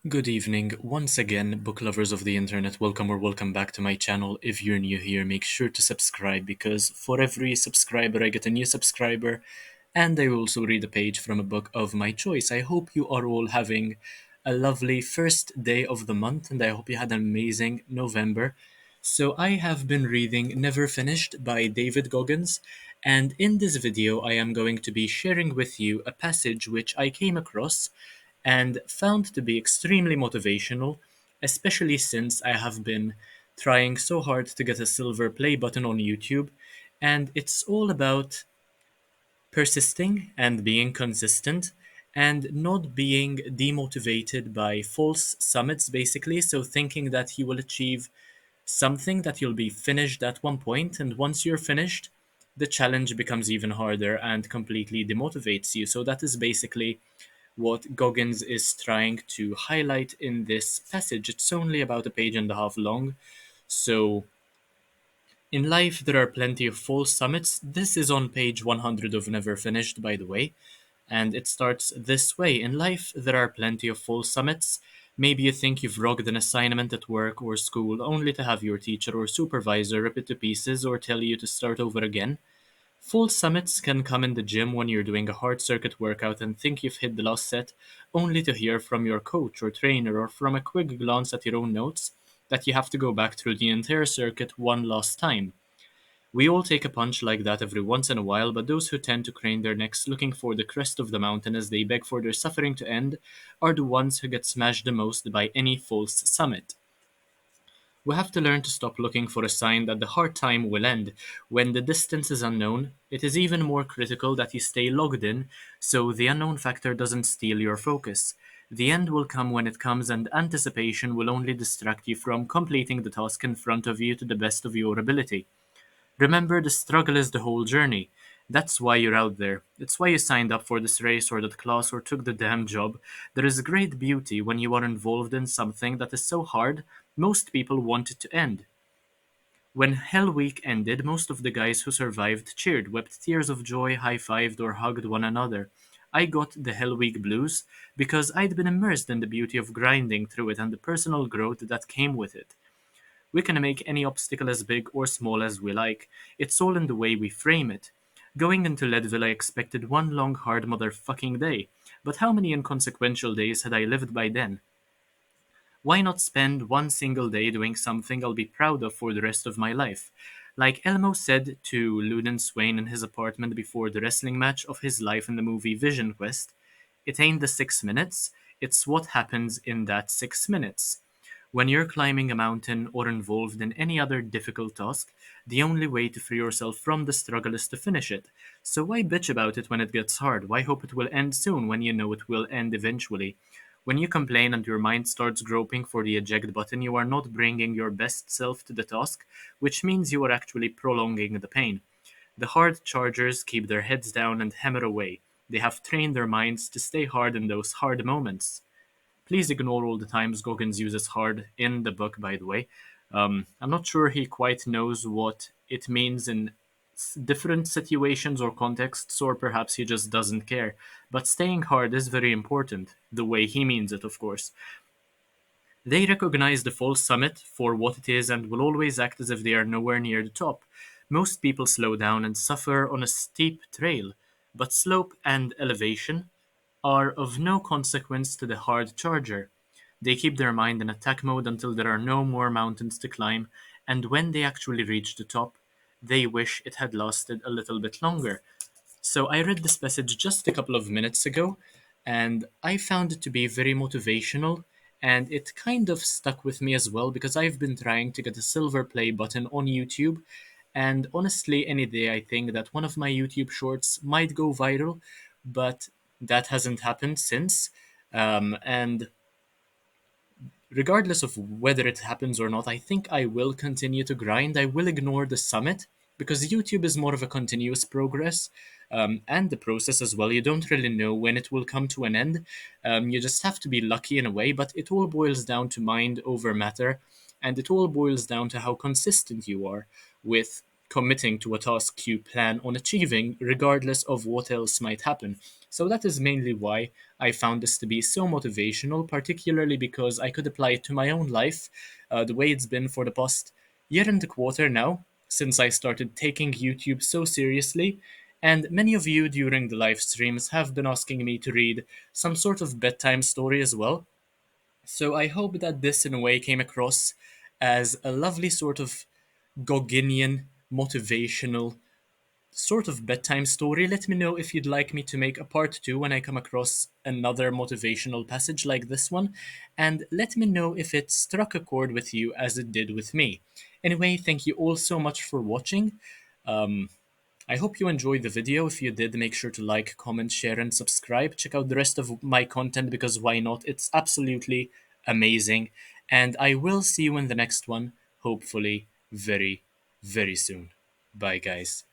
Good evening. Once again, book lovers of the internet, welcome or welcome back to my channel. If you're new here, make sure to subscribe because for every subscriber, I get a new subscriber and I will also read a page from a book of my choice. I hope you are all having a lovely first day of the month and I hope you had an amazing November. So, I have been reading Never Finished by David Goggins, and in this video, I am going to be sharing with you a passage which I came across and found to be extremely motivational, especially since I have been trying so hard to get a silver play button on YouTube, and it's all about persisting and being consistent and not being demotivated by false summits, basically. So, thinking that you will achieve something, that you'll be finished at one point, and once you're finished, the challenge becomes even harder and completely demotivates you. So, that is basically what Goggins is trying to highlight in this passage. It's only about a page and a half long. So, in life, there are plenty of false summits. This is on page 100 of Never Finished, by the way. And it starts this way. In life, there are plenty of false summits. Maybe you think you've rogged an assignment at work or school only to have your teacher or supervisor rip it to pieces or tell you to start over again. Full summits can come in the gym when you're doing a hard circuit workout and think you've hit the last set, only to hear from your coach or trainer or from a quick glance at your own notes that you have to go back through the entire circuit one last time. We all take a punch like that every once in a while, but those who tend to crane their necks looking for the crest of the mountain as they beg for their suffering to end are the ones who get smashed the most by any false summit. We have to learn to stop looking for a sign that the hard time will end. When the distance is unknown, it is even more critical that you stay logged in so the unknown factor doesn't steal your focus. The end will come when it comes, and anticipation will only distract you from completing the task in front of you to the best of your ability. Remember, the struggle is the whole journey. That's why you're out there. It's why you signed up for this race or that class or took the damn job. There is great beauty when you are involved in something that is so hard, most people want it to end. When Hell Week ended, most of the guys who survived cheered, wept tears of joy, high fived, or hugged one another. I got the Hell Week blues because I'd been immersed in the beauty of grinding through it and the personal growth that came with it. We can make any obstacle as big or small as we like. It's all in the way we frame it. Going into Leadville, I expected one long, hard motherfucking day. But how many inconsequential days had I lived by then? Why not spend one single day doing something I'll be proud of for the rest of my life? Like Elmo said to Luden Swain in his apartment before the wrestling match of his life in the movie Vision Quest, it ain't the 6 minutes, it's what happens in that 6 minutes. When you're climbing a mountain or involved in any other difficult task, the only way to free yourself from the struggle is to finish it. So why bitch about it when it gets hard? Why hope it will end soon when you know it will end eventually? When you complain and your mind starts groping for the eject button, you are not bringing your best self to the task, which means you are actually prolonging the pain. The hard chargers keep their heads down and hammer away. They have trained their minds to stay hard in those hard moments. Please ignore all the times Goggins uses hard in the book, by the way. I'm not sure he quite knows what it means in different situations or contexts, or perhaps he just doesn't care. But staying hard is very important, the way he means it, of course. They recognize the false summit for what it is and will always act as if they are nowhere near the top. Most people slow down and suffer on a steep trail, but slope and elevation are of no consequence to the hard charger. They keep their mind in attack mode until there are no more mountains to climb, and when they actually reach the top, they wish it had lasted a little bit longer. So I read this passage just a couple of minutes ago, and I found it to be very motivational, and it kind of stuck with me as well because I've been trying to get a silver play button on YouTube, and honestly, any day I think that one of my YouTube shorts might go viral, but that hasn't happened since. And regardless of whether it happens or not, I think I will continue to grind. I will ignore the summit because YouTube is more of a continuous progress and the process as well. You don't really know when it will come to an end. You just have to be lucky in a way, but it all boils down to mind over matter, and it all boils down to how consistent you are with committing to a task you plan on achieving, regardless of what else might happen. So that is mainly why I found this to be so motivational, particularly because I could apply it to my own life, the way it's been for the past year and a quarter now, since I started taking YouTube so seriously. And many of you during the live streams have been asking me to read some sort of bedtime story as well. So I hope that this, in a way, came across as a lovely sort of Gogginian motivational sort of bedtime story. Let me know if you'd like me to make a part two when I come across another motivational passage like this one, and let me know if it struck a chord with you as it did with me. Anyway, thank you all so much for watching. I hope you enjoyed the video. If you did, make sure to like, comment, share, and subscribe. Check out the rest of my content because why not? It's absolutely amazing. And I will see you in the next one, hopefully very, very soon. Bye, guys.